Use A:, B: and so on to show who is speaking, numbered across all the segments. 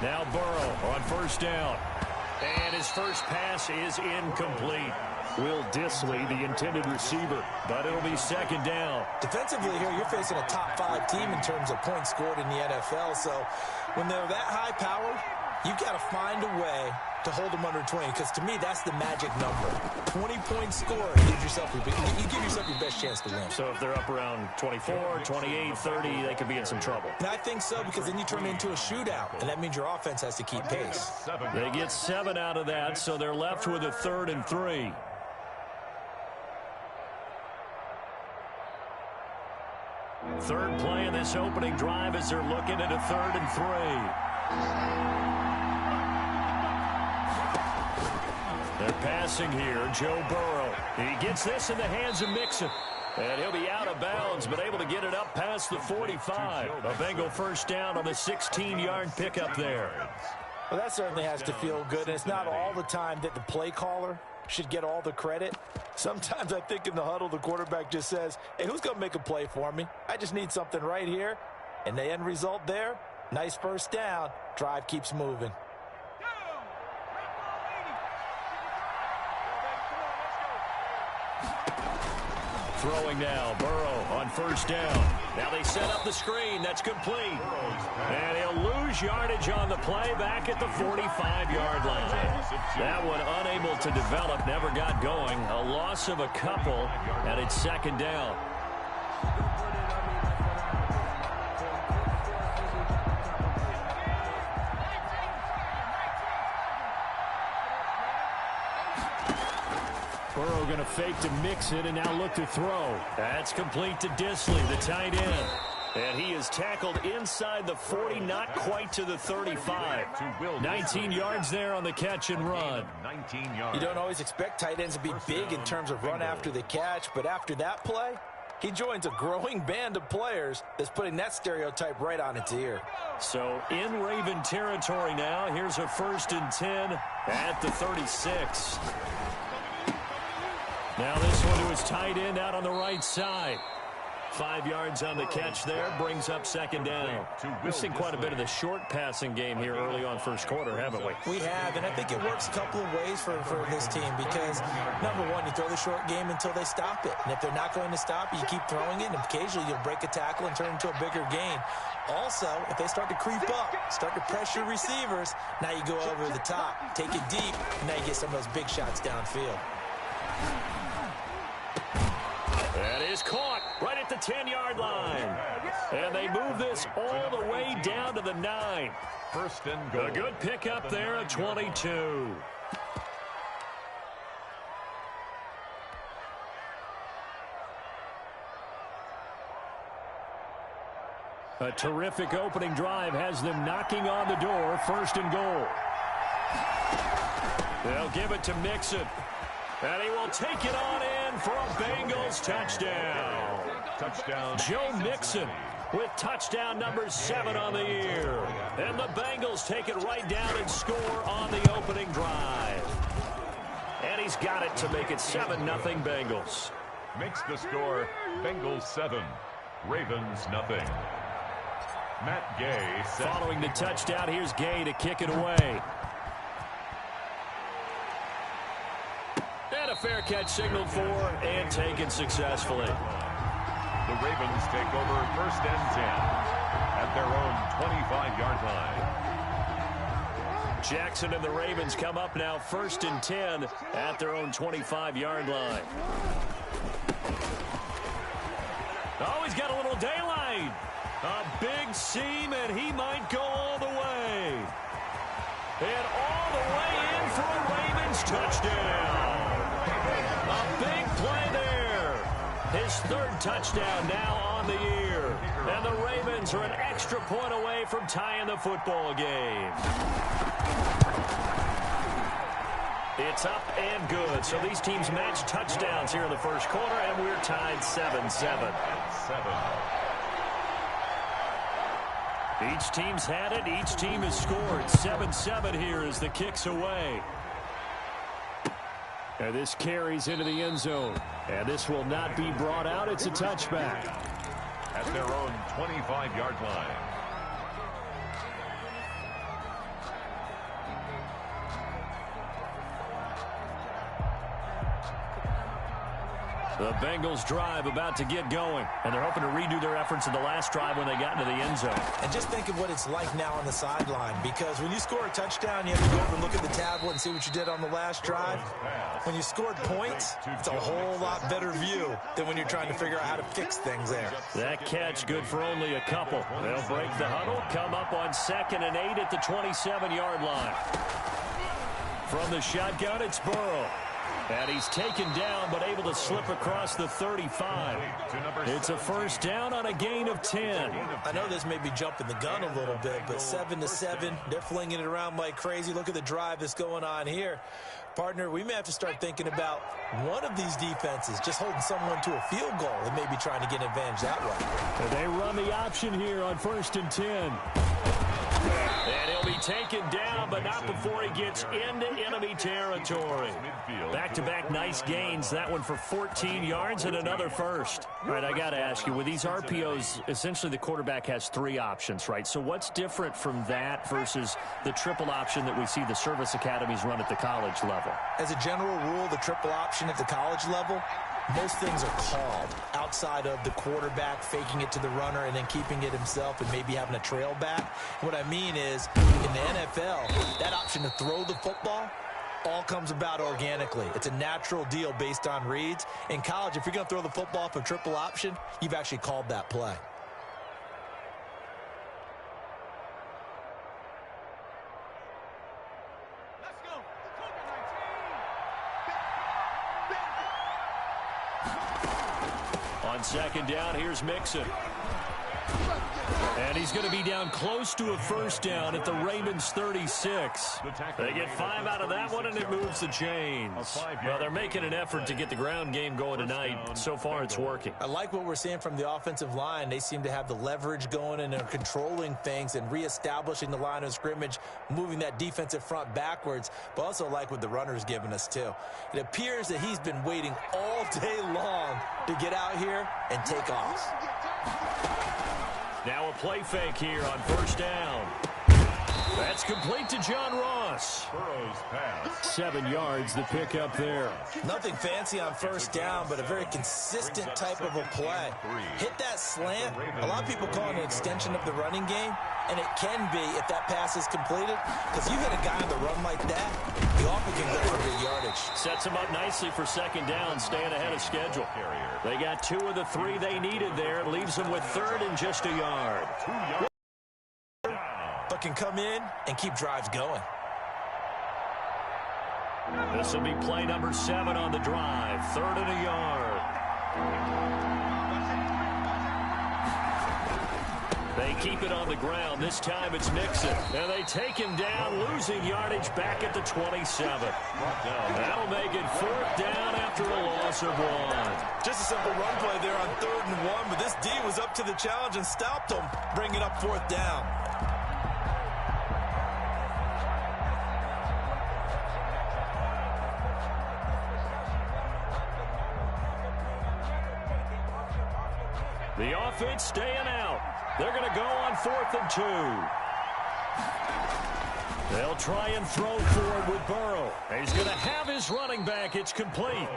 A: Now Burrow on first down. And his first pass is incomplete. Will Dissly, the intended receiver, but it'll be second down.
B: Defensively here, you're facing a top-5 team in terms of points scored in the NFL. So when they're that high power, you've got to find a way to hold them under 20, because to me, that's the magic number. 20 points scored, you give yourself your best chance to win.
A: So if they're up around 24, 28, 30, they could be in some trouble.
B: And I think so, because then you turn it into a shootout, and that means your offense has to keep pace.
A: They get 7 out of that, so they're left with a 3rd and 3. Third play in this opening drive as they're looking at a 3rd and 3. They're passing here, Joe Burrow. He gets this in the hands of Mixon. And he'll be out of bounds, but able to get it up past the 45. A Bengal first down on the 16-yard pickup there.
B: Well, that certainly has to feel good, and it's not all the time that the play caller should get all the credit. Sometimes I think in the huddle, the quarterback just says, hey, who's going to make a play for me? I just need something right here. And the end result there, nice first down. Drive keeps moving.
A: Throwing now, Burrow on first down. Now they set up the screen. That's complete. And he'll lose yardage on the play back at the 45-yard line. That one unable to develop, never got going. A loss of a couple, and it's second down. Burrow going to fake to Mixon and now look to throw. That's complete to Dissly, the tight end. And he is tackled inside the 40, not quite to the 35. 19 yards there on the catch and run.
B: You don't always expect tight ends to be big in terms of run after the catch, but after that play, he joins a growing band of players that's putting that stereotype right on its ear.
A: So in Raven territory now, here's a 1st and 10 at the 36. Now this one to his tight end out on the right side. 5 yards on the catch there, brings up second down. We've seen quite a bit of the short passing game here early on first quarter, haven't we?
B: We have, and I think it works a couple of ways for this team because, number one, you throw the short game until they stop it. And if they're not going to stop it, you keep throwing it, and occasionally you'll break a tackle and turn it into a bigger gain. Also, if they start to creep up, start to pressure receivers, now you go over the top, take it deep, and now you get some of those big shots downfield.
A: That is caught right at the 10-yard line. And they move this all the way down to the 9.
C: 1st and goal.
A: A good pickup there at 22. A terrific opening drive has them knocking on the door. 1st and goal. They'll give it to Mixon. And he will take it on in for a Bengals touchdown.
C: Touchdown.
A: Joe Mixon with touchdown number 7 on the year. And the Bengals take it right down and score on the opening drive. And he's got it to make it 7-0 Bengals.
C: Makes the score Bengals 7, Ravens nothing. Matt Gay set.
A: Following the touchdown, here's Gay to kick it away. And a fair catch signaled for and taken successfully.
C: The Ravens take over 1st and 10 at their own 25-yard line.
A: Jackson and the Ravens come up now 1st and 10 at their own 25-yard line. Oh, he's got a little daylight. A big seam, and he might go all the way. And all the way in for a Ravens touchdown. A big play there. His 3rd touchdown now on the year. And the Ravens are an extra point away from tying the football game. It's up and good. So these teams match touchdowns here in the first quarter, and we're tied 7-7. Each team's had it. Each team has scored. 7-7 here as the kick's away. And this carries into the end zone. And this will not be brought out. It's a touchback.
C: At their own 25-yard line.
A: The Bengals drive about to get going, and they're hoping to redo their efforts in the last drive when they got into the end zone.
B: And just think of what it's like now on the sideline, because when you score a touchdown, you have to go over and look at the tablet and see what you did on the last drive. When you scored points, it's a whole lot better view than when you're trying to figure out how to fix things there.
A: That catch good for only a couple. They'll break the huddle, come up on 2nd and 8 at the 27-yard line. From the shotgun, it's Burrow. And he's taken down, but able to slip across the 35. It's a first down on a gain of 10.
B: I know this may be jumping the gun a little bit, but 7-7, they're flinging it around like crazy. Look at the drive that's going on here. Partner, we may have to start thinking about one of these defenses just holding someone to a field goal and maybe trying to get an advantage that way.
A: And they run the option here on 1st and 10. And he'll be taken down, but not before he gets into enemy territory. Back-to-back nice gains. That one for 14 yards and another first. All right, I got to ask you, with these RPOs, essentially the quarterback has 3 options, right? So what's different from that versus the triple option that we see the service academies run at the college level?
B: As a general rule, the triple option at the college level, most things are called outside of the quarterback faking it to the runner and then keeping it himself and maybe having a trail back. What I mean is, in the NFL, that option to throw the football all comes about organically. It's a natural deal based on reads. In college, if you're going to throw the football for triple option, you've actually called that play.
A: On 2nd down, here's Mixon. And he's going to be down close to a first down at the Ravens 36. They get 5 out of that one, and it moves the chains. Well, they're making an effort to get the ground game going tonight. So far, it's working.
B: I like what we're seeing from the offensive line. They seem to have the leverage going, and they're controlling things and reestablishing the line of scrimmage, moving that defensive front backwards, but also like what the runner's giving us, too. It appears that he's been waiting all day long to get out here and take off.
A: Now a play fake here on 1st down. That's complete to John Ross. 7 yards, the pickup there.
B: Nothing fancy on 1st down, but a very consistent type of a play. Hit that slant. A lot of people call it an extension of the running game, and it can be if that pass is completed, because you hit a guy on the run like that, he often can go for big yardage.
A: Sets him up nicely for 2nd down, staying ahead of schedule. They got 2 of the 3 they needed there. Leaves them with 3rd and just a yard.
B: But can come in and keep drives going.
A: This will be play number 7 on the drive. 3rd and a yard. They keep it on the ground. This time it's Mixon. And they take him down, losing yardage back at the 27. That'll make it 4th down after a loss of 1.
B: Just a simple run play there on 3rd and 1, but this D was up to the challenge and stopped them, bringing up 4th down.
A: The offense staying out. They're going to go on 4th and 2. They'll try and throw forward with Burrow. He's going to have his running back. It's complete.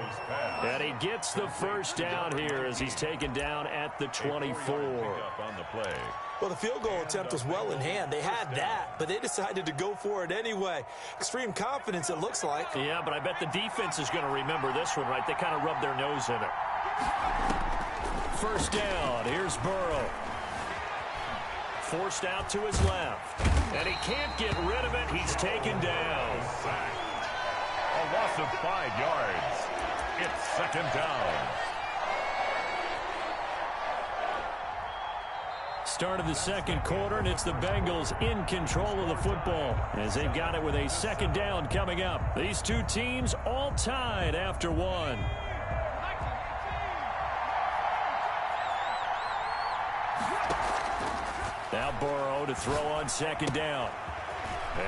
A: And he gets the first down here as he's taken down at the 24.
B: Well, the field goal attempt was well in hand. They had that, but they decided to go for it anyway. Extreme confidence, it looks like.
A: Yeah, but I bet the defense is going to remember this one, right? They kind of rubbed their nose in it. First down. Here's Burrow. Forced out to his left. And he can't get rid of it. He's taken down.
C: A loss of 5 yards. It's 2nd down.
A: Start of the 2nd quarter, and it's the Bengals in control of the football as they've got it with a 2nd down coming up. These 2 teams all tied after 1. Now Burrow to throw on 2nd down.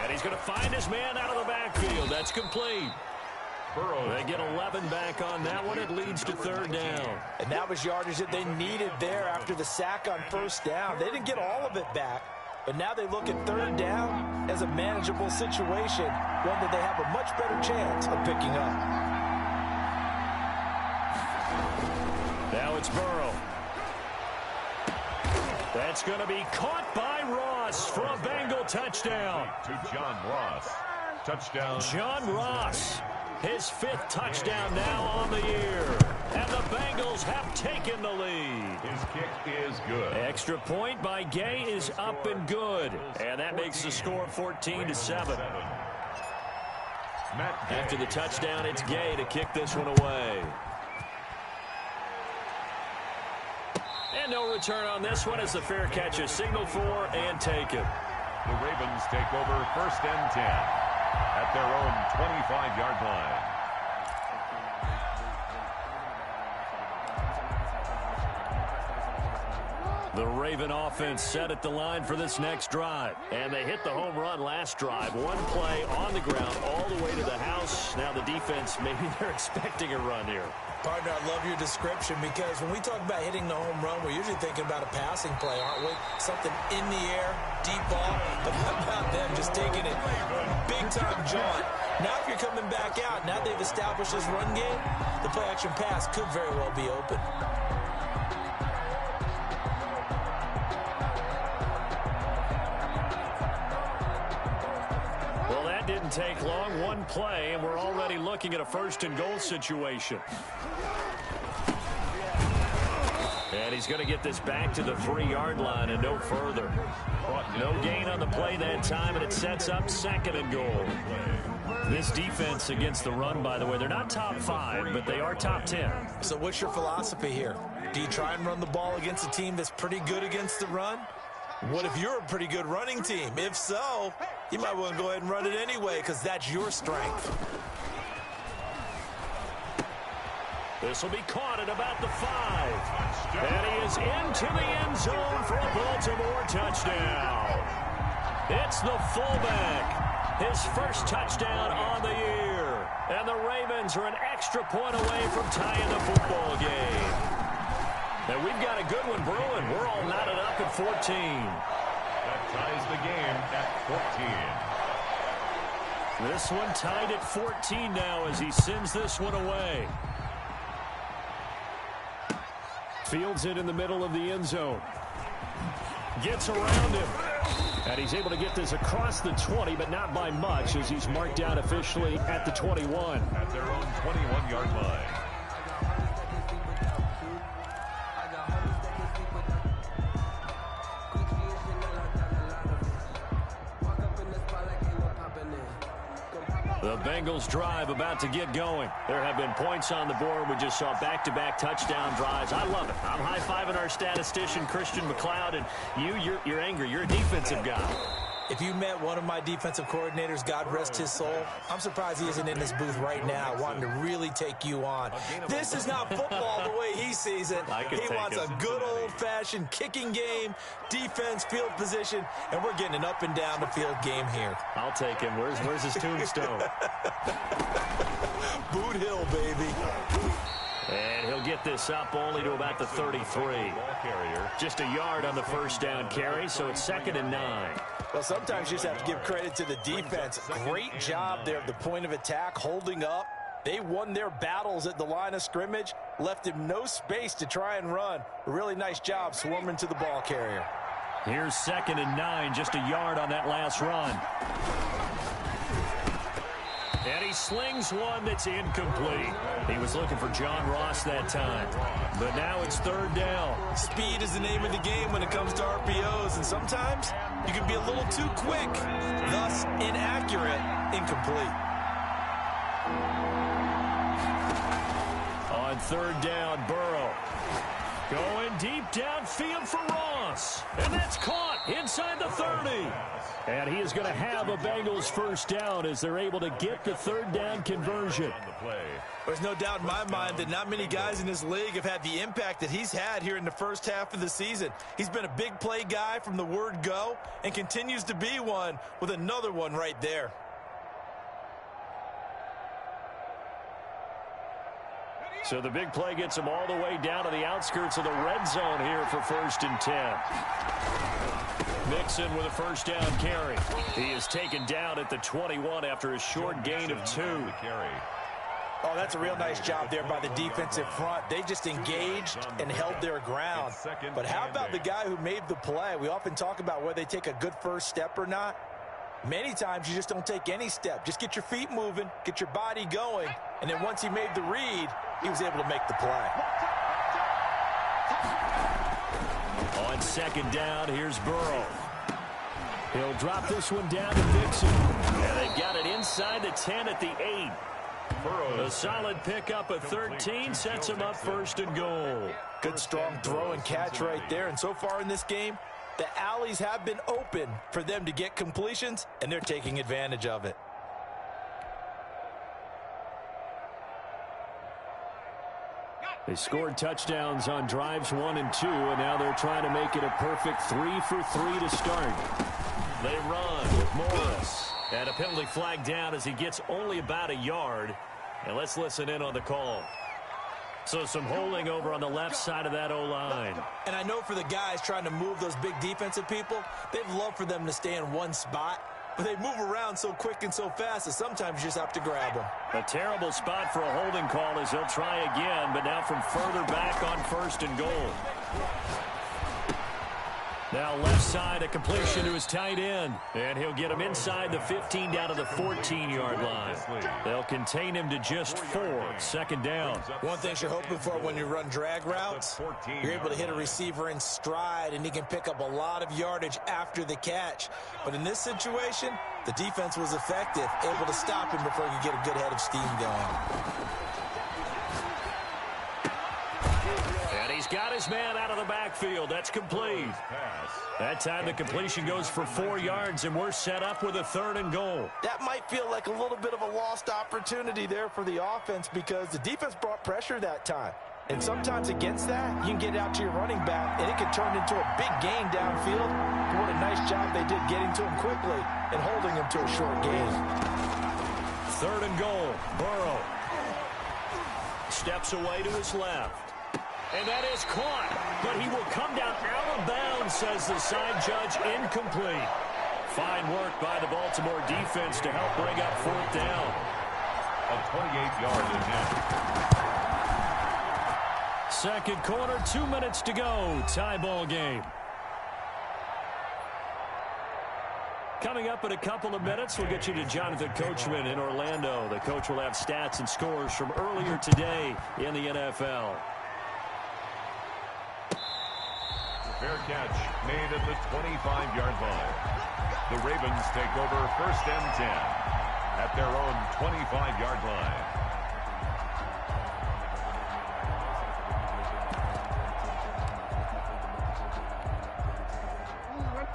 A: And he's going to find his man out of the backfield. That's complete. They get 11 back on that one. It leads to 3rd down.
B: And that was yardage that they needed there after the sack on 1st down. They didn't get all of it back, but now they look at 3rd down as a manageable situation, one that they have a much better chance of picking up.
A: it's Burrow. That's going to be caught by Ross for a Bengal touchdown.
C: To John Ross. Touchdown.
A: John Ross, his 5th touchdown now on the year. And the Bengals have taken the lead.
C: His kick is good.
A: Extra point by Gay is up and good. And that makes the score 14-7. After the touchdown, it's Gay to kick this one away. And no return on this one as the fair catch is signaled for and taken.
C: The Ravens take over 1st and 10 at their own 25-yard line.
A: The Raven offense set at the line for this next drive. And they hit the home run last drive. One play on the ground all the way to the house. Now the defense, maybe they're expecting a run here.
B: Partner, I love your description because when we talk about hitting the home run, we're usually thinking about a passing play, aren't we? Something in the air, deep ball. But how about them just taking it big-time jaunt? Now if you're coming back out, now they've established this run game, the play-action pass could very well be open.
A: Didn't take long, one play, and we're already looking at a 1st and goal situation. And he's going to get this back to the 3-yard line and no further. No gain on the play that time, and it sets up 2nd and goal. This defense against the run, by the way, they're not top 5, but they are top 10.
B: So what's your philosophy here? Do you try and run the ball against a team that's pretty good against the run? What if you're a pretty good running team? If so, you might want to go ahead and run it anyway because that's your strength.
A: This will be caught at about the 5. And he is into the end zone for a Baltimore touchdown. It's the fullback. His 1st touchdown on the year. And the Ravens are an extra point away from tying the football game. And we've got a good one brewing. We're all knotted up at 14.
C: That ties the game at 14.
A: This one tied at 14 now as he sends this one away. Fields it in the middle of the end zone. Gets around him. And he's able to get this across the 20, but not by much as he's marked down officially at the 21.
C: At their own 21-yard line.
A: The Bengals drive about to get going. There have been points on the board. We just saw back-to-back touchdown drives. I love it. I'm high-fiving our statistician, Christian McLeod, and you're angry. You're a defensive guy.
B: If you met one of my defensive coordinators, God rest his soul, I'm surprised he isn't in this booth right now wanting to really take you on. This is not football the way he sees it. He wants a good old-fashioned kicking game, defense, field position, and we're getting an up and down the field game here.
A: I'll take him. Where's his tombstone?
B: Boot Hill, baby.
A: And he'll get this up only to about the 33. Just a yard on the 1st down carry, so it's 2nd and 9.
B: Well, sometimes you just have to give credit to the defense. Great job there at the point of attack, holding up. They won their battles at the line of scrimmage, left him no space to try and run. A really nice job swarming to the ball carrier.
A: Here's 2nd and 9, just a yard on that last run. And he slings one that's incomplete. He was looking for John Ross that time. But now it's 3rd down.
B: Speed is the name of the game when it comes to RPOs, and sometimes you can be a little too quick, thus inaccurate, incomplete.
A: On 3rd down, Burrow. Going deep downfield for Ross. And that's caught inside the 30. And he is going to have a Bengals 1st down as they're able to get the 3rd down conversion.
B: There's no doubt in my mind that not many guys in this league have had the impact that he's had here in the first half of the season. He's been a big play guy from the word go and continues to be one with another one right there.
A: So the big play gets him all the way down to the outskirts of the red zone here for 1st and 10. Mixon with a 1st down carry. He is taken down at the 21 after a short gain of 2.
B: Oh, that's a real nice job there by the defensive front. They just engaged and held their ground. But how about the guy who made the play? We often talk about whether they take a good first step or not. Many times you just don't take any step. Just get your feet moving, get your body going, and then once he made the read, he was able to make the play.
A: On second down, here's Burrow. He'll drop this one down to Dixon. And they've got it inside the 10 at the 8. A solid pickup of 13 sets him up first and goal.
B: Good strong throw and catch right there. And so far in this game, the alleys have been open for them to get completions, and they're taking advantage of it.
A: They scored touchdowns on drives 1 and 2, and now they're trying to make it a perfect 3 for 3 to start. They run with Morris. And a penalty flag down as he gets only about a yard. And let's listen in on the call. So some holding over on the left side of that O-line.
B: And I know for the guys trying to move those big defensive people, they'd love for them to stay in one spot. But they move around so quick and so fast that sometimes you just have to grab them.
A: A terrible spot for a holding call as he'll try again, but now from further back on first and goal. Now left side, a completion to his tight end. And he'll get him inside the 15 down to the 14-yard line. They'll contain him to just 4. Second down.
B: One thing you're hoping for when you run drag routes, you're able to hit a receiver in stride, and he can pick up a lot of yardage after the catch. But in this situation, the defense was effective, able to stop him before he could get a good head of steam going.
A: He's got his man out of the backfield. That's complete. That time the completion goes for 4 yards, and we're set up with a 3rd and goal.
B: That might feel like a little bit of a lost opportunity there for the offense because the defense brought pressure that time. And sometimes against that, you can get out to your running back, and it can turn into a big gain downfield. And what a nice job they did getting to him quickly and holding him to a short gain.
A: 3rd and goal. Burrow steps away to his left. And that is caught, but he will come down out of bounds, says the side judge, incomplete. Fine work by the Baltimore defense to help bring up 4th down.
C: A 28-yard attempt.
A: Second quarter, 2 minutes to go. Tie ball game. Coming up in a couple of minutes, we'll get you to Jonathan Coachman in Orlando. The coach will have stats and scores from earlier today in the NFL.
C: Fair catch made at the 25-yard line. The Ravens take over 1st and 10 at their own 25-yard line.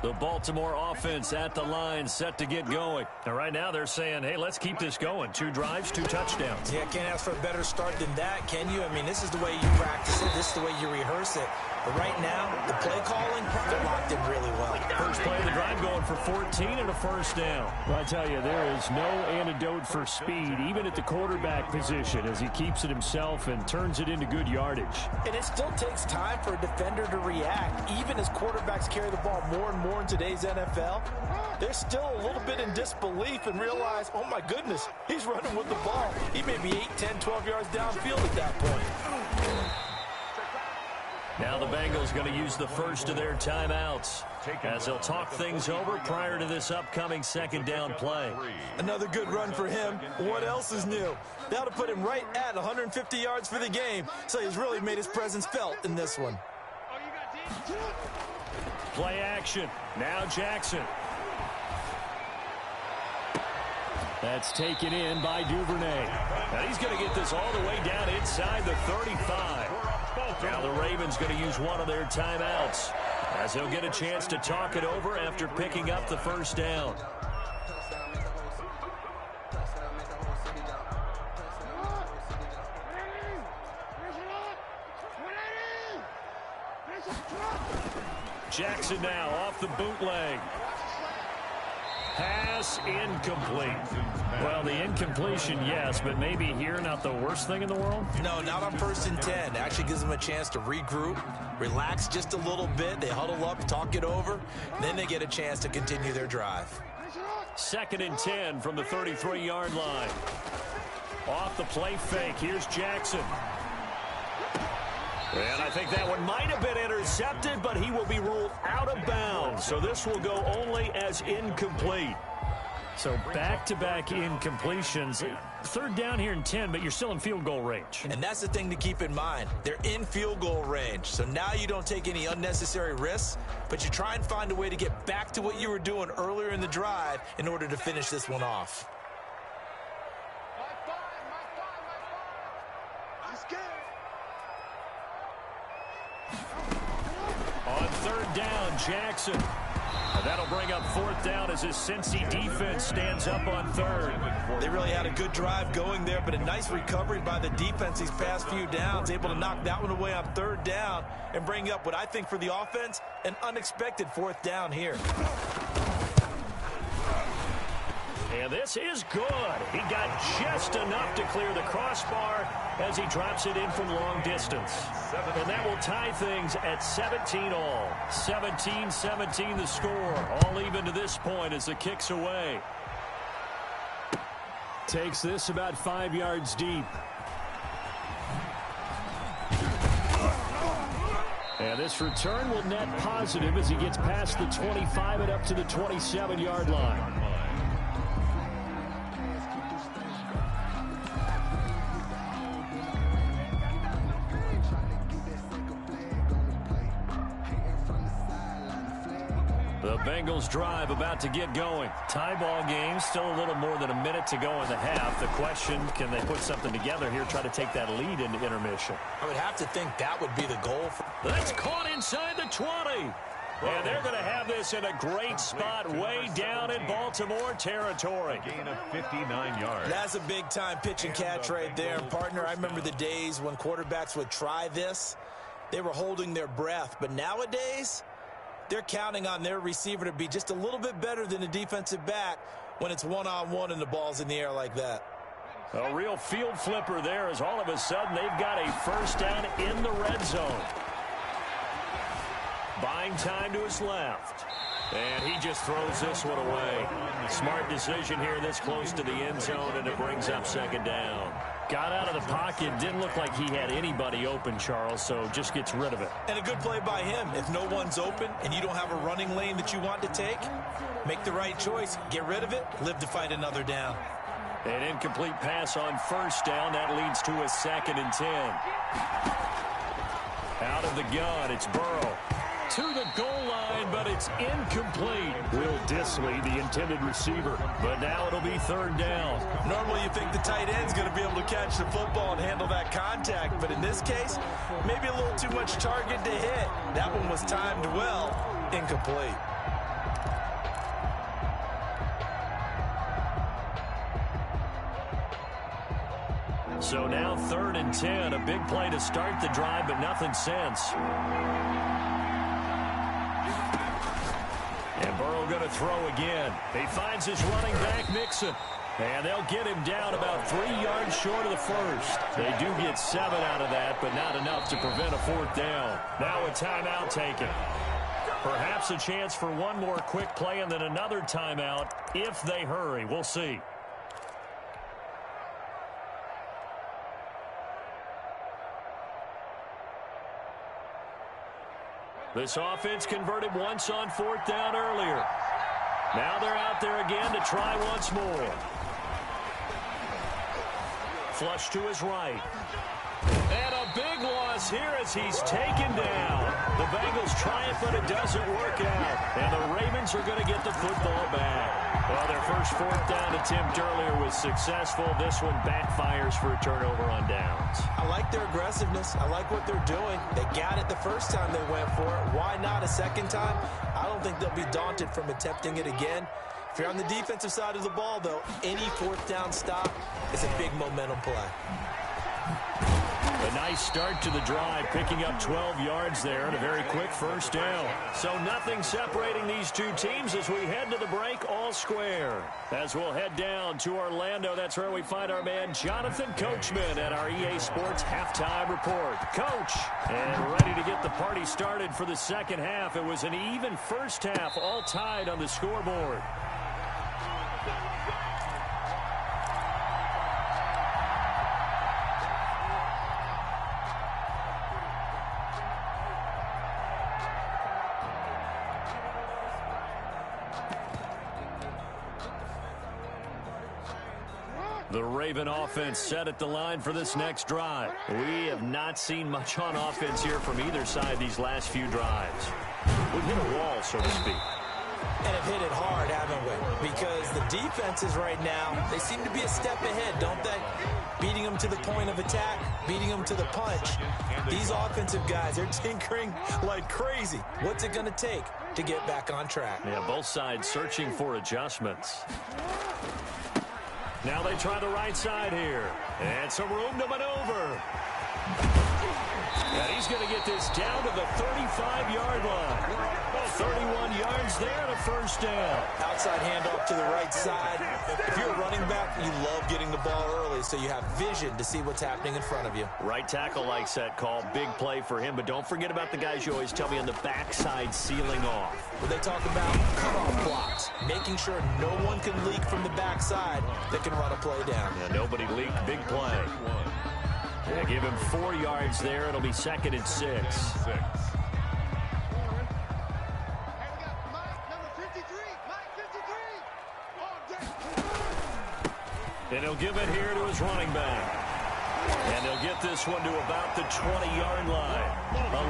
A: The Baltimore offense at the line, set to get going. And right now they're saying, hey, let's keep this going. 2 drives, 2 touchdowns.
B: Yeah, can't ask for a better start than that, can you? I mean, this is the way you practice it. This is the way you rehearse it. But right now, the play calling, they're locked in really well.
A: First play of the drive going for 14 and a 1st down. Well, I tell you, there is no antidote for speed, even at the quarterback position, as he keeps it himself and turns it into good yardage.
B: And it still takes time for a defender to react. Even as quarterbacks carry the ball more and more in today's NFL, they're still a little bit in disbelief and realize, oh my goodness, he's running with the ball. He may be 8, 10, 12 yards downfield at that point.
A: Now the Bengals going to use the first of their timeouts as they'll talk things over prior to this upcoming 2nd down play.
B: Another good run for him. What else is new? That'll put him right at 150 yards for the game, so he's really made his presence felt in this one.
A: Play action. Now Jackson. That's taken in by Duvernay. And he's going to get this all the way down inside the 35. Now the Ravens going to use one of their timeouts as they'll get a chance to talk it over after picking up the 1st down. Jackson now off the bootleg. Pass incomplete. Well, the incompletion, yes, but maybe here not the worst thing in the world?
B: No, not on 1st and 10. Actually gives them a chance to regroup, relax just a little bit. They huddle up, talk it over, then they get a chance to continue their drive.
A: 2nd and 10 from the 33-yard line. Off the play fake, here's Jackson. And I think that one might have been intercepted, but he will be ruled out of bounds. So this will go only as incomplete.
D: So back-to-back incompletions. Third down here in 10, but you're still in field goal range.
B: And that's the thing to keep in mind. They're in field goal range. So now you don't take any unnecessary risks, but you try and find a way to get back to what you were doing earlier in the drive in order to finish this one off.
A: On third down, Jackson. And that'll bring up fourth down as his Cincy defense stands up on third.
B: They really had a good drive going there, but a nice recovery by the defense these past few downs, able to knock that one away on third down and bring up what I think for the offense, an unexpected fourth down here.
A: And this is good. He got just enough to clear the crossbar as he drops it in from long distance. And that will tie things at 17 all. 17-17 the score. All even to this point as the kick's away. Takes this about 5 yards deep. And this return will net positive as he gets past the 25 and up to the 27-yard line. The Bengals drive about to get going. Tie ball game, still a little more than a minute to go in the half. The question, can they put something together here, try to take that lead into intermission?
B: I would have to think that would be the goal.
A: That's caught inside the 20. And they're going to have this in a great spot way down in Baltimore territory.
C: Gain of 59 yards.
B: That's a big-time pitch and catch right there. And, partner, I remember the days when quarterbacks would try this. They were holding their breath. But nowadays, they're counting on their receiver to be just a little bit better than the defensive back when it's one-on-one and the ball's in the air like that.
A: A real field flipper there as all of a sudden they've got a first down in the red zone. Buying time to his left. And he just throws this one away. Smart decision here this close to the end zone, and it brings up second down. Got out of the pocket. Didn't look like he had anybody open, Charles, so just gets rid of it.
B: And a good play by him. If no one's open and you don't have a running lane that you want to take, make the right choice. Get rid of it. Live to fight another down.
A: An incomplete pass on first down. That leads to a 2nd and 10. Out of the gun, it's Burrow. To the goal line, but it's incomplete. Will Dissly, the intended receiver. But now it'll be third down.
B: Normally you think the tight end's going to be able to catch the football and handle that contact, but in this case, maybe a little too much target to hit. That one was timed well. Incomplete.
A: So now 3rd and 10. A big play to start the drive, but nothing since. And Burrow going to throw again. He finds his running back, Mixon. And they'll get him down about 3 yards short of the first. They do get 7 out of that, but not enough to prevent a fourth down. Now a timeout taken. Perhaps a chance for one more quick play and then another timeout if they hurry. We'll see. This offense converted once on fourth down earlier. Now they're out there again to try once more. Flush to his right. And a big loss here as he's taken down. The Bengals try it, but it doesn't work out. And the Ravens are going to get the football back. Well, their first fourth down attempt earlier was successful. This one backfires for a turnover on downs.
B: I like their aggressiveness. I like what they're doing. They got it the first time they went for it. Why not a second time? I don't think they'll be daunted from attempting it again. If you're on the defensive side of the ball, though, any fourth down stop is a big momentum play.
A: A nice start to the drive, picking up 12 yards there and a very quick first down. So nothing separating these two teams as we head to the break, all square. As we'll head down to Orlando, that's where we find our man Jonathan Coachman at our EA Sports Halftime Report. Coach, and ready to get the party started for the second half. It was an even first half, all tied on the scoreboard.
D: The Raven offense set at the line for this next drive. We have not seen much on offense here from either side these last few drives. We've hit a wall, so to speak.
B: And have hit it hard, haven't we? Because the defenses right now, they seem to be a step ahead, don't they? Beating them to the point of attack, beating them to the punch. These offensive guys, they're tinkering like crazy. What's it going to take to get back on track?
D: Yeah, both sides searching for adjustments. Now they try the right side here. And some room to maneuver. And he's going to get this down to the 35-yard line. 31 yards there and a first down.
B: Outside handoff to the right side. If you're a running back, you love getting the ball early so you have vision to see what's happening in front of you.
D: Right tackle likes that call. Big play for him. But don't forget about the guys you always tell me on the backside sealing off.
B: When they talk about cutoff blocks, making sure no one can leak from the backside that can run a play down.
D: Yeah, nobody leaked. Big play. Yeah, give him 4 yards there. It'll be 2nd and 6. And he'll give it here to his running back. And he'll get this one to about the 20-yard line.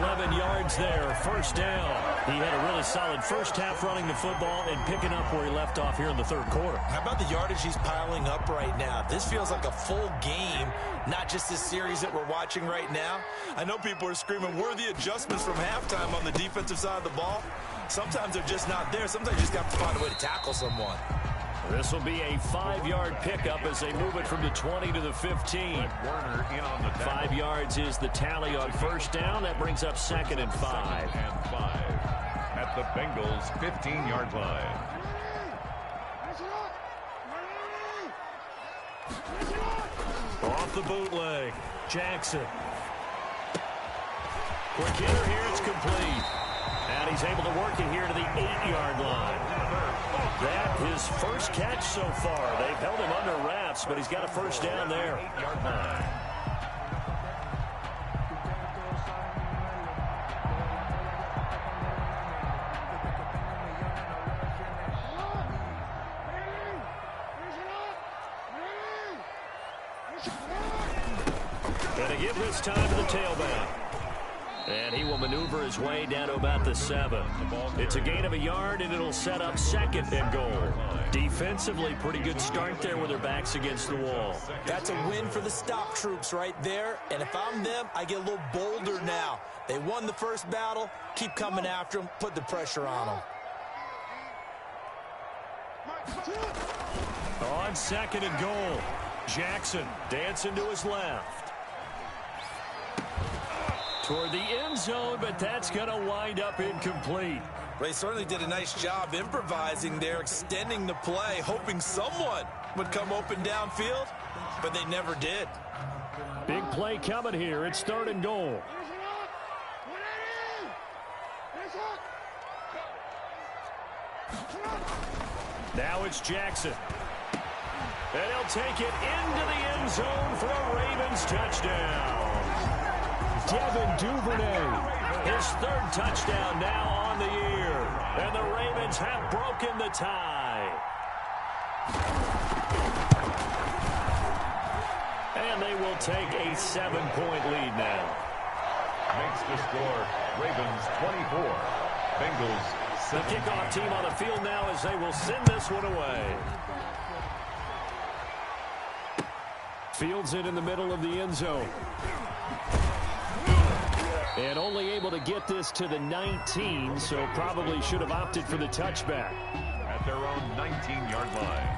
D: 11 yards there, first down. He had a really solid first half running the football and picking up where he left off here in the third quarter.
B: How about the yardage he's piling up right now? This feels like a full game, not just this series that we're watching right now. I know people are screaming, where are the adjustments from halftime on the defensive side of the ball? Sometimes they're just not there. Sometimes you just got to find a way to tackle someone.
D: This will be a 5-yard pickup as they move it from the 20 to the 15. 5 yards is the tally on first down. That brings up 2nd and 5.
C: At the Bengals' 15-yard line.
D: Off the bootleg, Jackson. Quick hitter here, it's complete. And he's able to work it here to the 8-yard line. That his first catch so far. They've held him under wraps, but he's got a first down there.
C: 8-yard line.
D: Going to give this time to the tailback. And he will maneuver his way down to about the 7. It's a gain of a yard, and it'll set up 2nd and goal. Defensively, pretty good start there with their backs against the wall.
B: That's a win for the stop troops right there. And if I'm them, I get a little bolder now. They won the first battle. Keep coming after them. Put the pressure on them.
D: On 2nd and goal, Jackson dancing to his left. Toward the end zone, but that's going to wind up incomplete.
B: They certainly did a nice job improvising there, extending the play, hoping someone would come open downfield, but they never did.
D: Big play coming here. It's 3rd and goal. Now it's Jackson. And he'll take it into the end zone for a Ravens touchdown. Devin Duvernay, his 3rd touchdown now on the year. And the Ravens have broken the tie. And they will take a 7-point lead now.
C: Makes the score Ravens 24, Bengals 7.
D: The kickoff team on the field now as they will send this one away. Fields it in the middle of the end zone. And only able to get this to the 19, so probably should have opted for the touchback.
C: At their own 19-yard line.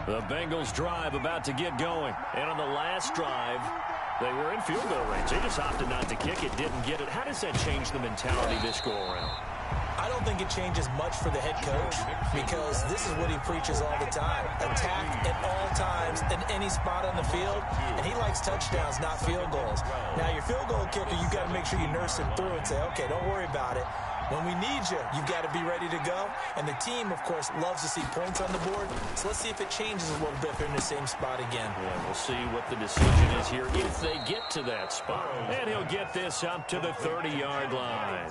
D: The Bengals drive about to get going. And on the last drive, they were in field goal range. They just opted not to kick it, didn't get it. How does that change the mentality this go around?
B: I don't think it changes much for the head coach because this is what he preaches all the time. Attack at all times in any spot on the field, and he likes touchdowns, not field goals. Now, your field goal kicker, you got to make sure you nurse him through and say, okay, don't worry about it. When we need you, you've got to be ready to go. And the team, of course, loves to see points on the board. So let's see if it changes a little bit if they're in the same spot again.
D: Yeah, we'll see what the decision is here if they get to that spot. And he'll get this up to the 30-yard line.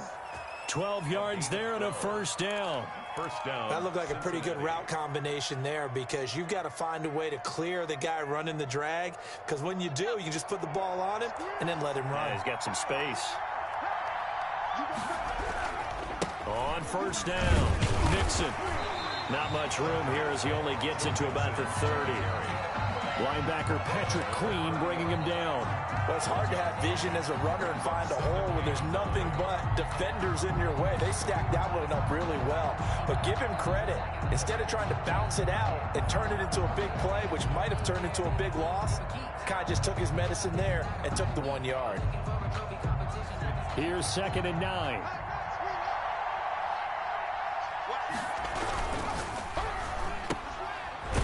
D: 12 yards there and a first down.
C: First down.
B: That looked like a pretty good route combination there because you've got to find a way to clear the guy running the drag. Because when you do, you can just put the ball on him and then let him run.
D: Yeah, he's got some space. On first down, Mixon. Not much room here as he only gets it to about the 30. Linebacker Patrick Queen bringing him down.
B: Well, it's hard to have vision as a runner and find a hole when there's nothing but defenders in your way. They stacked that one up really well. But give him credit. Instead of trying to bounce it out and turn it into a big play, which might have turned into a big loss, kind of just took his medicine there and took the 1 yard.
D: Here's 2nd and 9.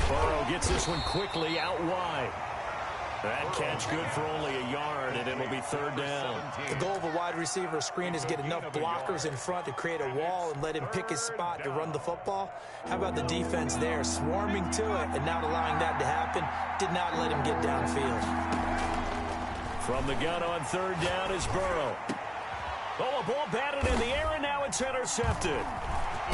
D: Burrow gets this one quickly out wide. That catch good for only a yard, and it'll be 3rd down.
B: The goal of a wide receiver screen is get enough blockers in front to create a wall and let him pick his spot to run the football. How about the defense there, swarming to it and not allowing that to happen? Did not let him get downfield.
D: From the gun on 3rd down is Burrow. Oh, a ball batted in the air, and now it's intercepted.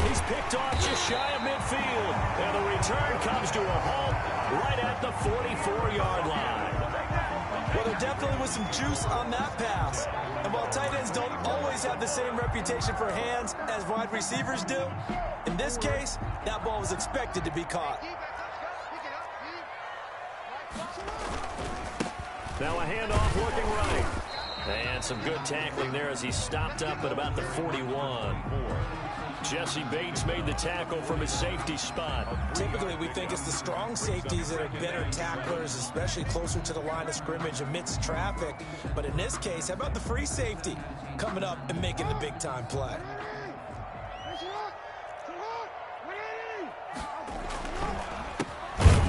D: He's picked off just shy of midfield, and the return comes to a halt right at the 44-yard line.
B: Well, there definitely was some juice on that pass. And while tight ends don't always have the same reputation for hands as wide receivers do, in this case, that ball was expected to be caught.
D: Now a handoff looking right. And some good tackling there as he stopped up at about the 41. Jesse Bates made the tackle from his safety spot.
B: Typically, we think it's the strong safeties that are better tacklers, especially closer to the line of scrimmage amidst traffic. But in this case, how about the free safety coming up and making the big-time play?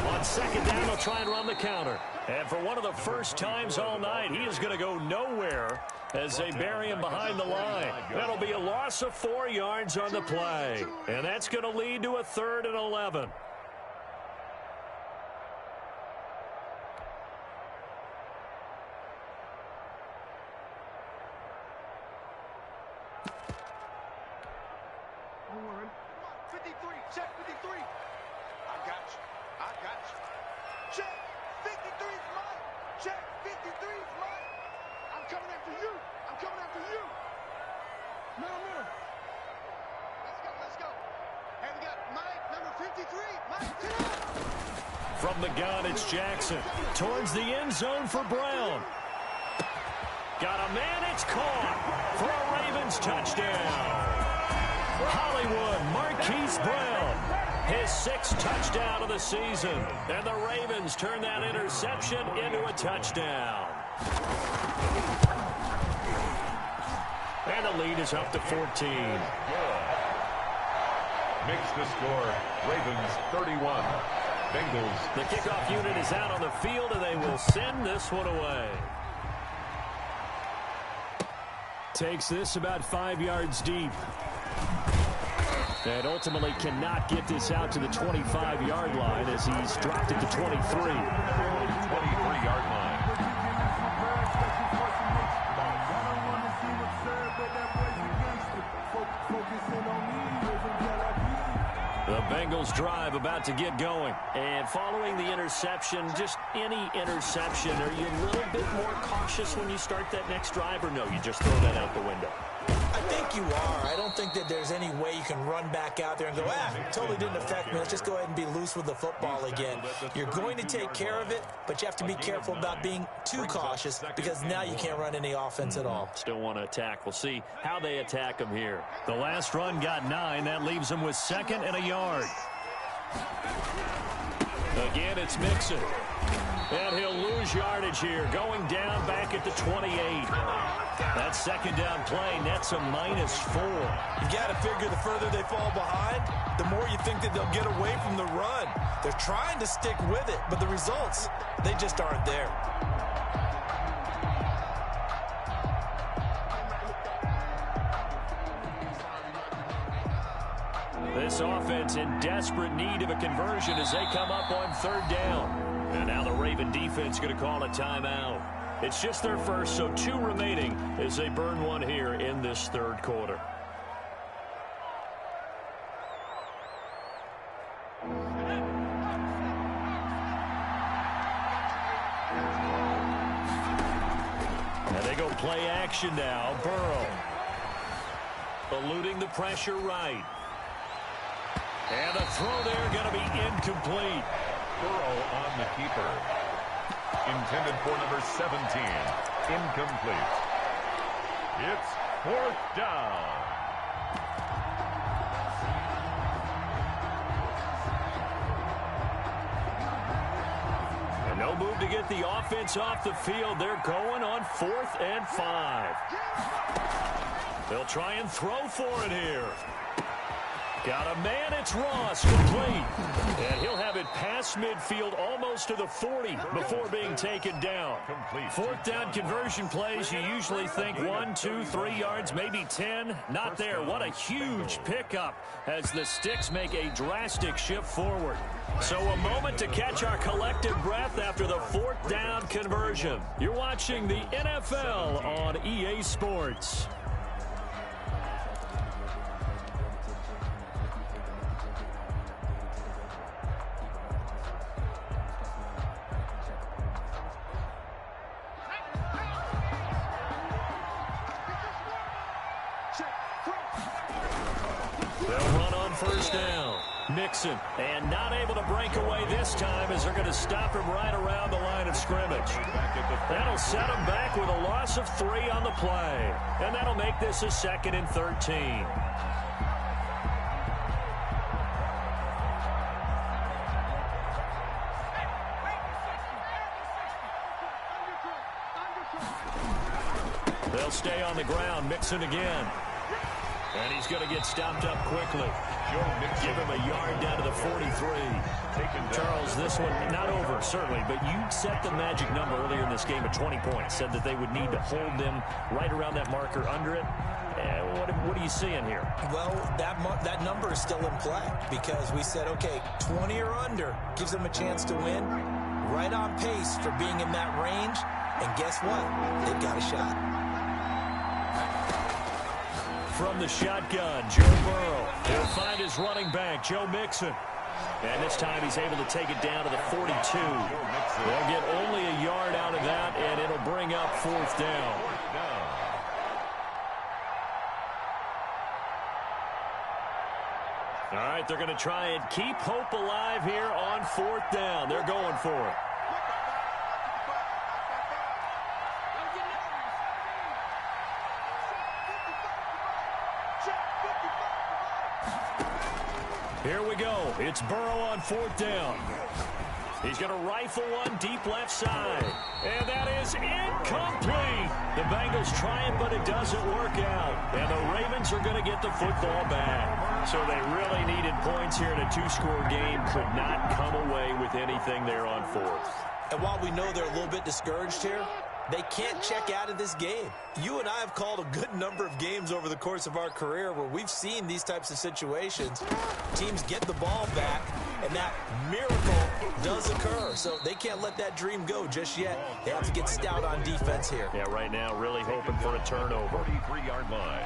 D: On 2nd down, he'll try and run the counter. And for one of the first times all night, he is going to go nowhere as they bury him behind the line. That'll be a loss of 4 yards on the play. And that's going to lead to a 3rd and 11.
E: Check 53. I got you. I got you. Check 53 is mine. Check 53 is mine. I'm coming after you. I'm coming after you. Middle. Let's go. Hey, we got Mike, number 53. Mike, get up.
D: From the gun, it's Jackson. Towards the end zone for Brown. Got a man, it's caught for a Ravens touchdown. Hollywood Marquise Brown, his 6th touchdown of the season. And the Ravens turn that interception into a touchdown. And the lead is up to 14.
C: Makes the score. Ravens 31. Bengals.
D: The kickoff unit is out on the field, and they will send this one away. Takes this about 5 yards deep. And ultimately cannot get this out to the 25-yard line as he's dropped it to 23.
C: 23-yard line.
D: The Bengals drive about to get going. And following the interception, just any interception, are you a little bit more cautious when you start that next drive, or no, you just throw that out the window?
B: I think you are. I don't think that there's any way you can run back out there and go, totally didn't affect me. Let's just go ahead and be loose with the football again. You're going to take care of it, but you have to be careful about being too cautious because now you can't run any offense at all.
D: Still want to attack. We'll see how they attack him here. The last run got 9. That leaves him with 2nd and a yard. Again, it's Mixon. And he'll lose yardage here, going down back at the 28. That 2nd down play nets a -4.
B: You got to figure the further they fall behind, the more you think that they'll get away from the run. They're trying to stick with it, but the results, they just aren't there.
D: This offense in desperate need of a conversion as they come up on third down. And now the Raven defense going to call a timeout. It's just their first, so 2 remaining as they burn one here in this third quarter. And they go play action now. Burrow eluding the pressure right. And the throw there going to be incomplete.
C: Burrow on the keeper. Intended for number 17. Incomplete. It's 4th down.
D: And no move to get the offense off the field. They're going on 4th and 5. They'll try and throw for it here. Got a man, it's Ross, complete. And he'll have it past midfield almost to the 40 before being taken down. 4th down conversion plays, you usually think 1, 2, 3 yards, maybe 10. Not there. What a huge pickup as the Sticks make a drastic shift forward. So a moment to catch our collective breath after the 4th down conversion. You're watching the NFL on EA Sports. First down. Mixon, and not able to break away this time as they're going to stop him right around the line of scrimmage. That'll set him back with a loss of 3 on the play. And that'll make this a 2nd and 13. They'll stay on the ground. Mixon again. And he's going to get stopped up quickly. Give him a yard down to the 43. Charles, this one not over, certainly, but you set the magic number earlier in this game at 20 points. Said that they would need to hold them right around that marker under it. What are you seeing here?
B: Well, that number is still in play because we said, okay, 20 or under gives them a chance to win. Right on pace for being in that range. And guess what? They've got a shot.
D: From the shotgun, Joe Burrow. He'll find his running back, Joe Mixon. And this time he's able to take it down to the 42. They'll get only a yard out of that, and it'll bring up 4th down. All right, they're going to try and keep hope alive here on 4th down. They're going for it. Here we go. It's Burrow on 4th down. He's going to rifle one deep left side. And that is incomplete. The Bengals try it, but it doesn't work out. And the Ravens are going to get the football back. So they really needed points here in a 2-score game. Could not come away with anything there on 4th.
B: And while we know they're a little bit discouraged here, they can't check out of this game. You and I have called a good number of games over the course of our career where we've seen these types of situations. Teams get the ball back, and that miracle does occur. So they can't let that dream go just yet. They have to get stout on defense here.
D: Yeah, right now really hoping for a turnover.
C: 43-yard line.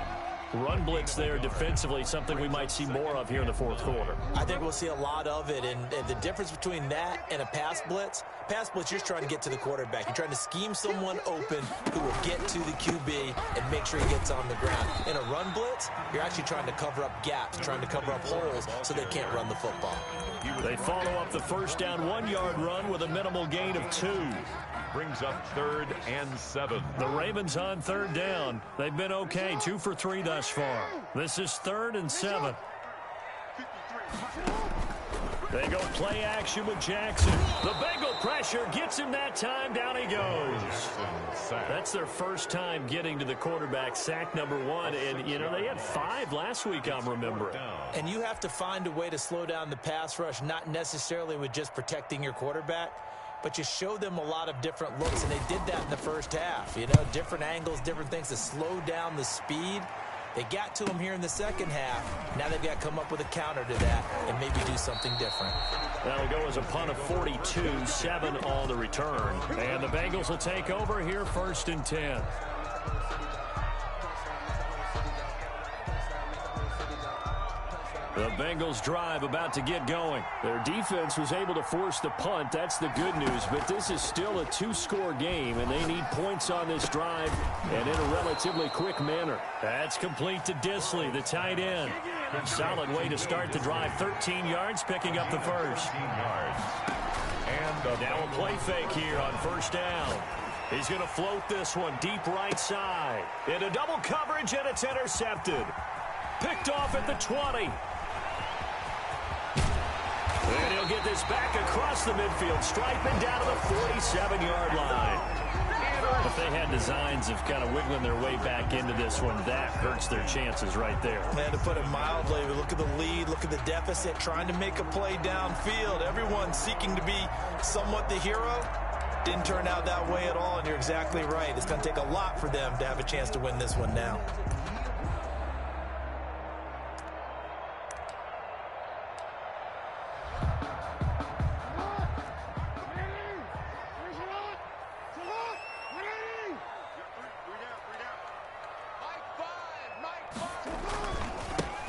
D: Run blitz there defensively, something we might see more of here in the 4th quarter.
B: I think we'll see a lot of it, and the difference between that and a pass blitz, you're just trying to get to the quarterback. You're trying to scheme someone open who will get to the QB and make sure he gets on the ground. In a run blitz, you're actually trying to cover up gaps, trying to cover up holes so they can't run the football.
D: They follow up the first down 1-yard run with a minimal gain of 2.
C: Brings up 3rd and 7.
D: The Ravens on 3rd down. They've been okay, 2 for 3 thus far. This is 3rd and 7. They go play action with Jackson. The Bengal pressure gets him that time. Down he goes. That's their first time getting to the quarterback, sack number 1. And, you know, they had 5 last week, I'm remembering.
B: And you have to find a way to slow down the pass rush, not necessarily with just protecting your quarterback, but you show them a lot of different looks, and they did that in the first half. You know, different angles, different things to slow down the speed. They got to him here in the second half. Now they've got to come up with a counter to that and maybe do something different.
D: That'll go as a punt of 42, 7 on the return. And the Bengals will take over here, 1st and 10. The Bengals drive about to get going. Their defense was able to force the punt. That's the good news. But this is still a 2-score game, and they need points on this drive and in a relatively quick manner. That's complete to Disley, the tight end. Solid way to start the drive. 13 yards, picking up the first.
C: 13 yards. And
D: now a play fake here on 1st down. He's going to float this one deep right side. Into double coverage, and it's intercepted. Picked off at the 20. And he'll get this back across the midfield stripe and down to the 47-yard line. If they had designs of kind of wiggling their way back into this one, that hurts their chances right there.
B: Man, to put it mildly, look at the lead, look at the deficit, trying to make a play downfield. Everyone seeking to be somewhat the hero. Didn't turn out that way at all, and you're exactly right. It's going to take a lot for them to have a chance to win this one now.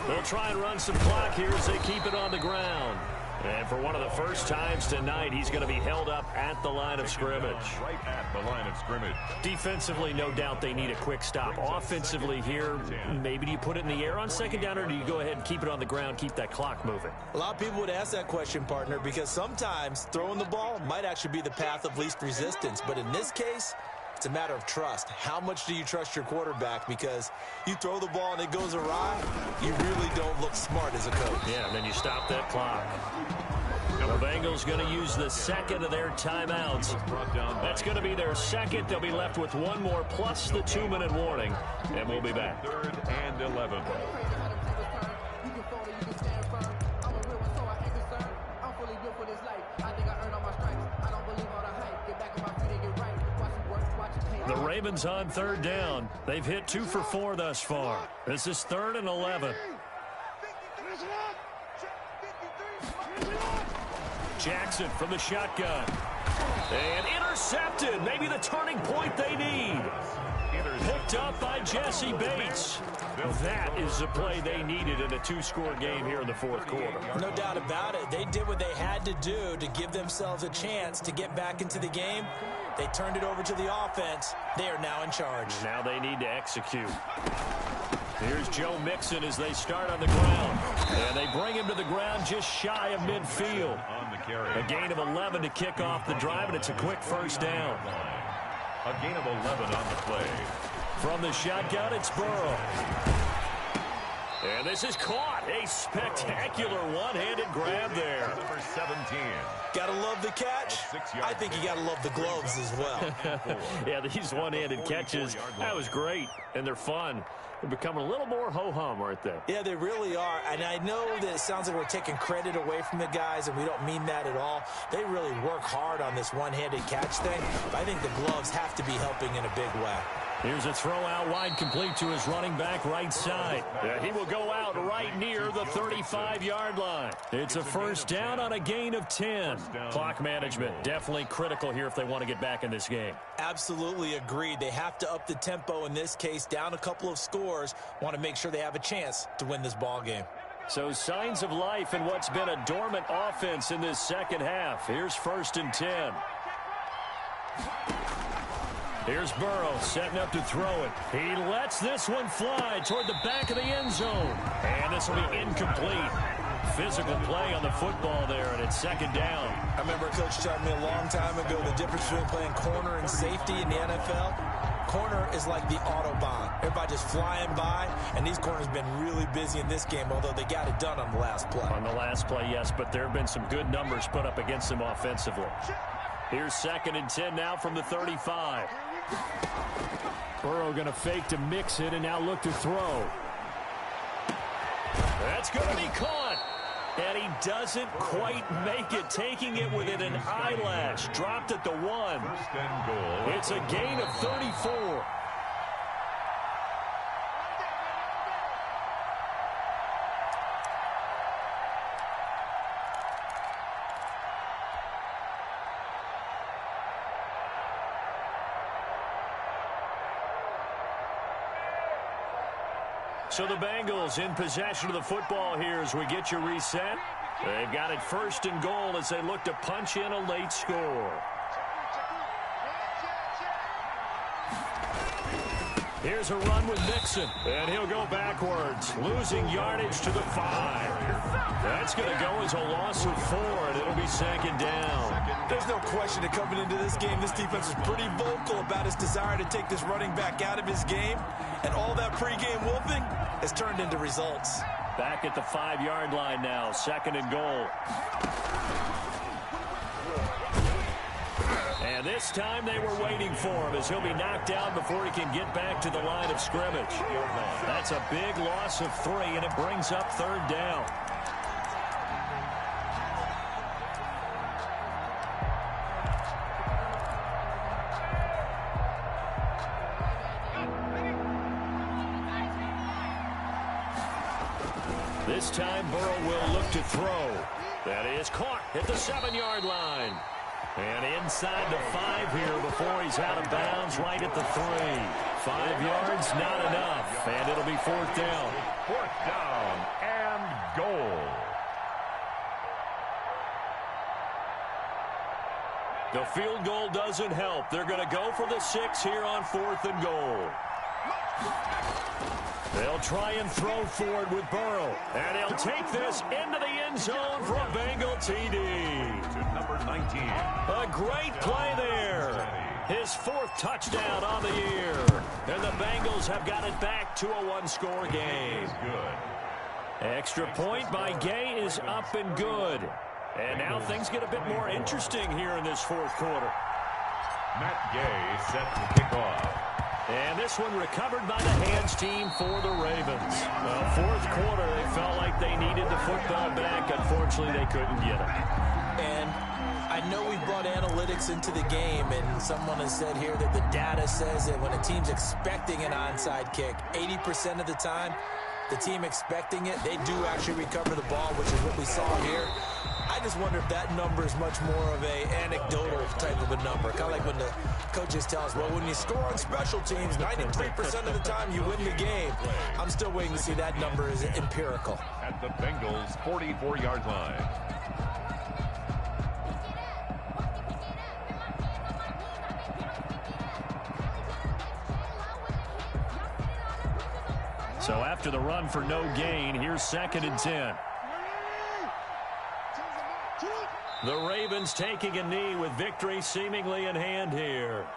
D: They'll try and run some clock here as they keep it on the ground. And for one of the first times tonight, he's going to be held up at the line of scrimmage.
C: Right at the line of scrimmage.
D: Defensively, no doubt they need a quick stop. Offensively here, maybe do you put it in the air on 2nd down, or do you go ahead and keep it on the ground, keep that clock moving?
B: A lot of people would ask that question, partner, because sometimes throwing the ball might actually be the path of least resistance. But in this case, it's a matter of trust. How much do you trust your quarterback? Because you throw the ball and it goes awry, you really don't look smart as a coach.
D: Yeah, and then you stop that clock. The Bengals going to use the second of their timeouts. That's going to be their second. They'll be left with one more plus the 2-minute warning, and we'll be back.
C: 3rd and 11.
D: The Ravens on 3rd down. They've hit 2 for 4 thus far. This is 3rd and 11. Jackson from the shotgun. And intercepted. Maybe the turning point they need. Picked up by Jesse Bates. That is the play they needed in a 2-score game here in the 4th quarter.
B: No doubt about it. They did what they had to do to give themselves a chance to get back into the game. They turned it over to the offense. They are now in charge.
D: Now they need to execute. Here's Joe Mixon as they start on the ground. And they bring him to the ground just shy of midfield. A gain of 11 to kick off the drive, and it's a quick 1st down.
C: A gain of 11 on the play.
D: From the shotgun, it's Burrow. And this is caught. A spectacular one-handed grab there.
C: Number 17.
B: Gotta love the catch. I think you gotta love the gloves as well.
D: Yeah, these one-handed catches, that was great, and they're fun. They're becoming a little more ho-hum, aren't they?
B: Yeah, they really are. And I know that it sounds like we're taking credit away from the guys, and we don't mean that at all. They really work hard on this one-handed catch thing. But I think the gloves have to be helping in a big way.
D: Here's a throw out wide, complete to his running back right side. Yeah, he will go out right near the 35-yard line. It's a 1st down on a gain of 10. Clock management definitely critical here if they want to get back in this game.
B: Absolutely agreed. They have to up the tempo in this case, down a couple of scores. Want to make sure they have a chance to win this ball game.
D: So signs of life in what's been a dormant offense in this second half. Here's 1st and 10. Here's Burrow setting up to throw it. He lets this one fly toward the back of the end zone. And this will be incomplete. Physical play on the football there, and it's 2nd down.
B: I remember a coach telling me a long time ago the difference between playing corner and safety in the NFL. Corner is like the Autobahn. Everybody just flying by, and these corners have been really busy in this game, although they got it done on the last play.
D: On the last play, yes, but there have been some good numbers put up against them offensively. Here's 2nd and 10 now from the 35. Burrow going to fake to mix it and now look to throw. That's going to be caught. And he doesn't quite make it, taking it within an eyelash. Dropped at the 1.
C: 1st and goal.
D: It's a gain of 34. So the Bengals in possession of the football here as we get you reset. They've got it 1st and goal as they look to punch in a late score. Here's a run with Mixon, and he'll go backwards, losing yardage to the 5. That's going to go as a loss of 4, and it'll be 2nd down.
B: There's no question that coming into this game, this defense was pretty vocal about its desire to take this running back out of his game, and all that pregame wolfing has turned into results.
D: Back at the 5-yard line now, 2nd and goal. And this time they were waiting for him as he'll be knocked down before he can get back to the line of scrimmage. That's a big loss of 3, and it brings up 3rd down. This time Burrow will look to throw. That is caught at the 7-yard line. And inside the 5 here before he's out of bounds right at the 3. 5 yards, not enough. And it'll be 4th down.
C: 4th down and goal.
D: The field goal doesn't help. They're going to go for the 6 here on 4th and goal. They'll try and throw forward with Burrow. And he'll take this into the end zone for a Bengal TD.
C: To number 19.
D: A great play there. His 4th touchdown on the year. And the Bengals have got it back to a 1-score game.
C: Good.
D: Extra point by Gay is up and good. And now things get a bit more interesting here in this 4th quarter.
C: Matt Gay set to kick off.
D: And this one recovered by the hands team for the Ravens. Well, 4th quarter, they felt like they needed the football back. Unfortunately, they couldn't get it.
B: And I know we brought analytics into the game, and someone has said here that the data says that when a team's expecting an onside kick, 80% of the time, the team expecting it, they do actually recover the ball, which is what we saw here. I just wonder if that number is much more of a anecdotal type of a number. Kind of like when the coaches tell us, well, when you score on special teams, 93% of the time you win the game. I'm still waiting to see that number is empirical.
C: At the Bengals' 44-yard line.
D: So after the run for no gain, here's 2nd and 10. The Ravens taking a knee with victory seemingly in hand here.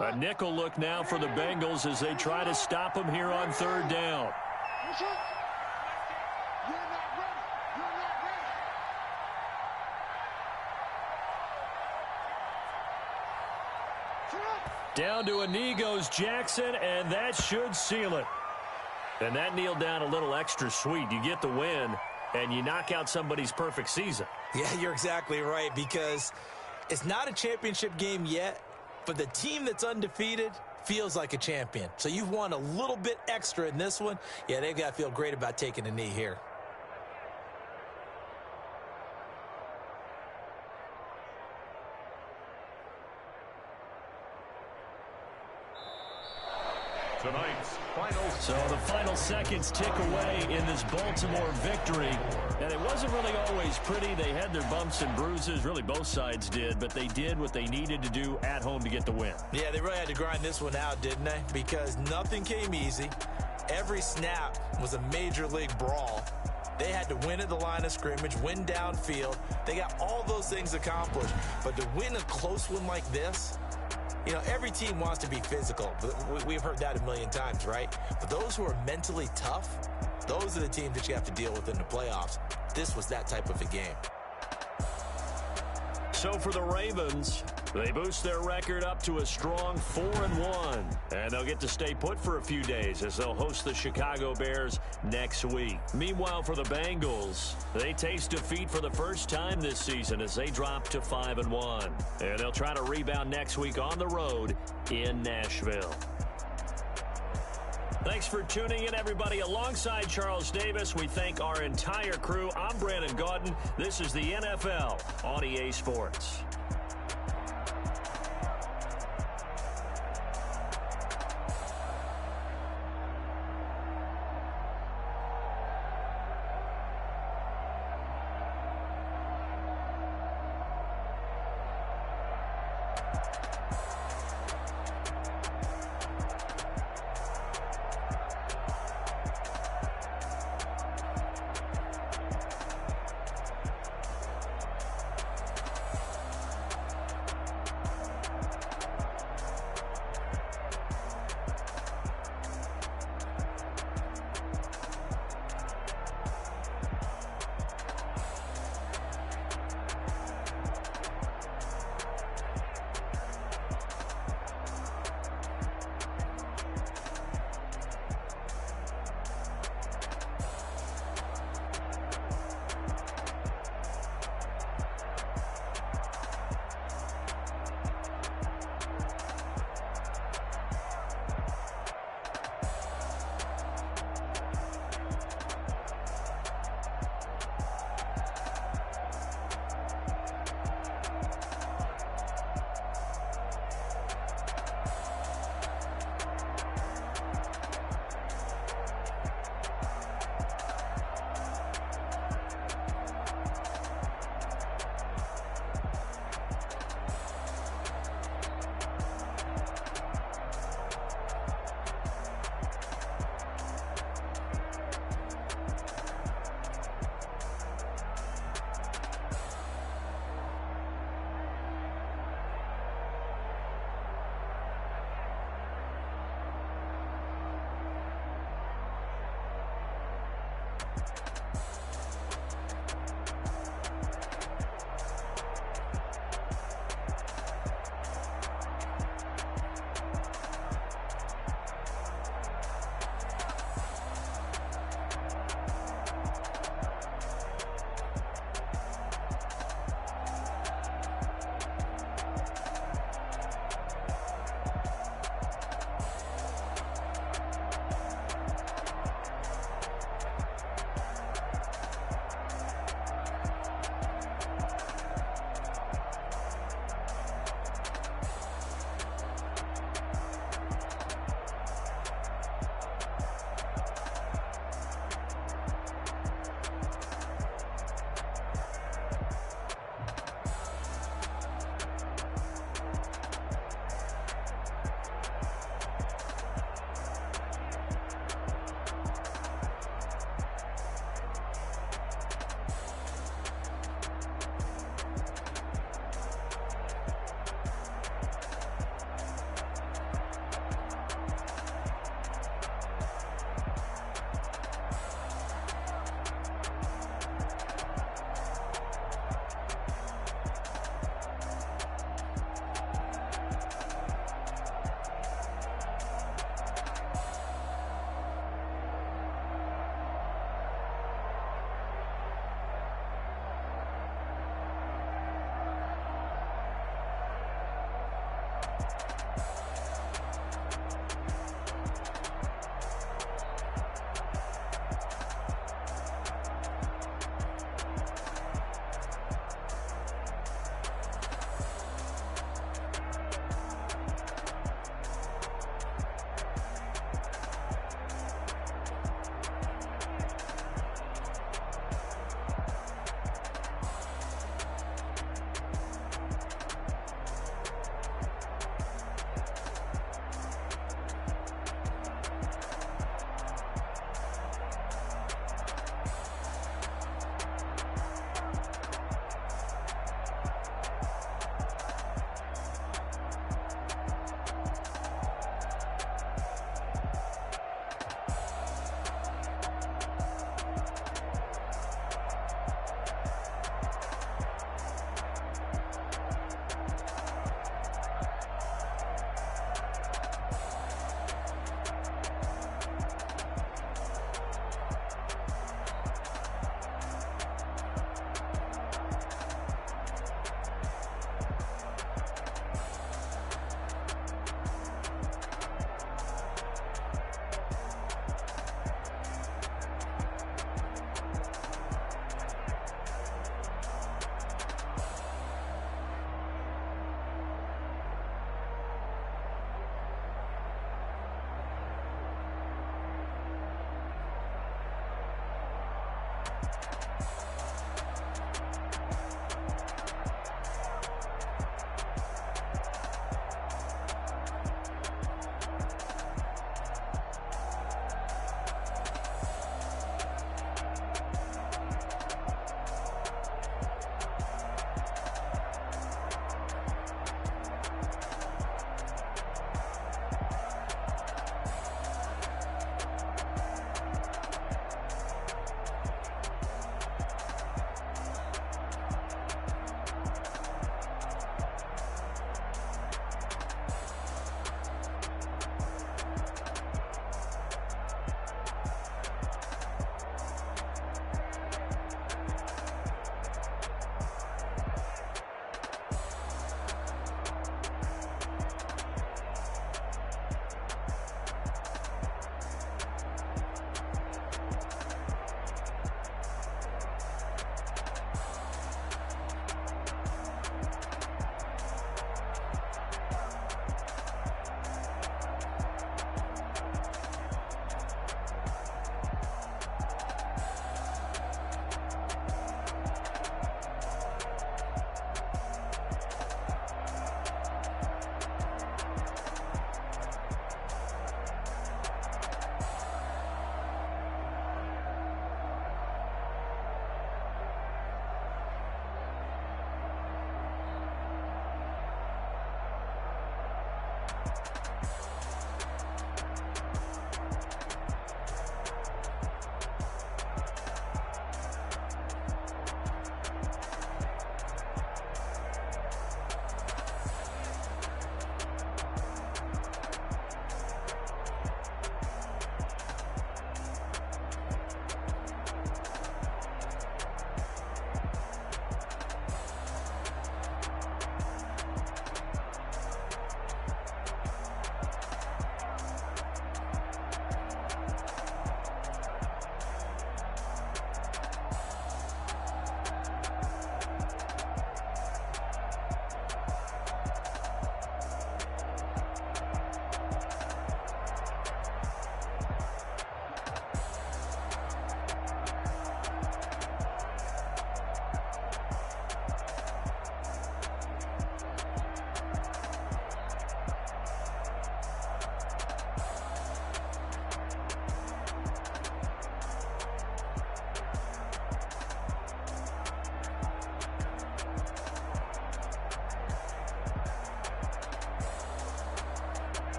D: A nickel look now for the Bengals as they try to stop him here on 3rd down. Down to a knee goes Jackson, and that should seal it. And that kneeled down a little extra sweet. You get the win, and you knock out somebody's perfect season.
B: Yeah, you're exactly right, because it's not a championship game yet, but the team that's undefeated feels like a champion. So you've won a little bit extra in this one. Yeah, they've got to feel great about taking a knee here.
C: Tonight's final.
D: So the final seconds tick away in this Baltimore victory. And it wasn't really always pretty. They had their bumps and bruises. Really, both sides did. But they did what they needed to do at home to get the win.
B: Yeah, they really had to grind this one out, didn't they? Because nothing came easy. Every snap was a major league brawl. They had to win at the line of scrimmage, win downfield. They got all those things accomplished. But to win a close one like this, you know, every team wants to be physical. We've heard that a million times, right? But those who are mentally tough, those are the teams that you have to deal with in the playoffs. This was that type of a game.
D: So for the Ravens, they boost their record up to a strong 4-1. And they'll get to stay put for a few days as they'll host the Chicago Bears next week. Meanwhile, for the Bengals, they taste defeat for the first time this season as they drop to 5-1. And they'll try to rebound next week on the road in Nashville. Thanks for tuning in, everybody. Alongside Charles Davis, we thank our entire crew. I'm Brandon Gaudin. This is the NFL on EA Sports.